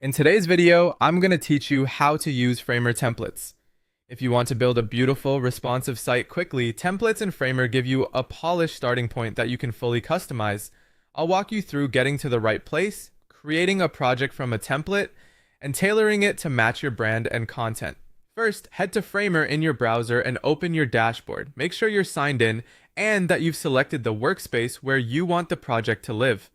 In today's video, I'm going to teach you how to use Framer templates. If you want to build a beautiful, responsive site quickly, templates in Framer give you a polished starting point that you can fully customize. I'll walk you through getting to the right place, creating a project from a template, and tailoring it to match your brand and content. First, head to Framer in your browser and open your dashboard. Make sure you're signed in and that you've selected the workspace where you want the project to live.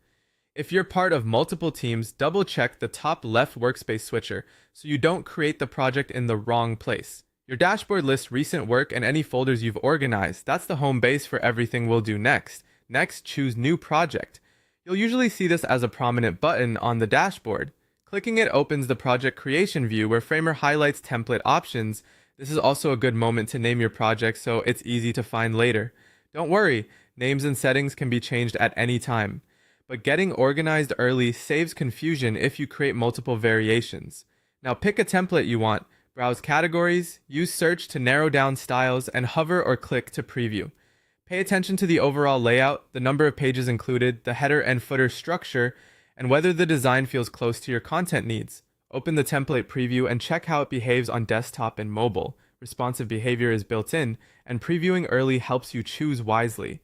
If you're part of multiple teams, double check the top left workspace switcher so you don't create the project in the wrong place. Your dashboard lists recent work and any folders you've organized. That's the home base for everything we'll do next. Next, choose New Project. You'll usually see this as a prominent button on the dashboard. Clicking it opens the project creation view where Framer highlights template options. This is also a good moment to name your project so it's easy to find later. Don't worry, names and settings can be changed at any time. But getting organized early saves confusion if you create multiple variations. Now pick a template you want, browse categories, use search to narrow down styles, and hover or click to preview. Pay attention to the overall layout, the number of pages included, the header and footer structure, and whether the design feels close to your content needs. Open the template preview and check how it behaves on desktop and mobile. Responsive behavior is built in, and previewing early helps you choose wisely.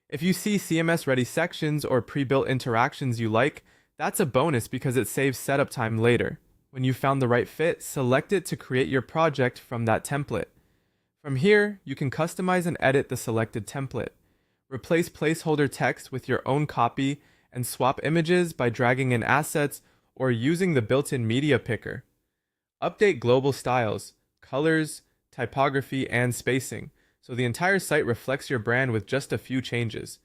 If you see CMS-ready sections or pre-built interactions you like, that's a bonus because it saves setup time later. When you found the right fit, select it to create your project from that template. From here, you can customize and edit the selected template. Replace placeholder text with your own copy and swap images by dragging in assets or using the built-in media picker. Update global styles, colors, typography, and spacing, so the entire site reflects your brand with just a few changes.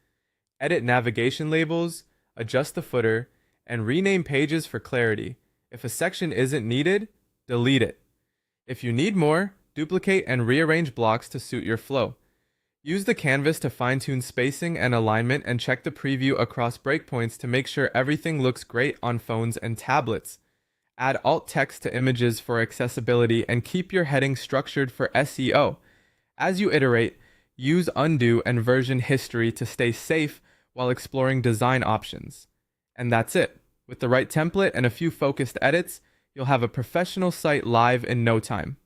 Edit navigation labels, adjust the footer, and rename pages for clarity. If a section isn't needed, delete it. If you need more, duplicate and rearrange blocks to suit your flow. Use the canvas to fine-tune spacing and alignment and check the preview across breakpoints to make sure everything looks great on phones and tablets. Add alt text to images for accessibility and keep your heading structured for SEO. As you iterate, use undo and version history to stay safe while exploring design options. And that's it. With the right template and a few focused edits, you'll have a professional site live in no time.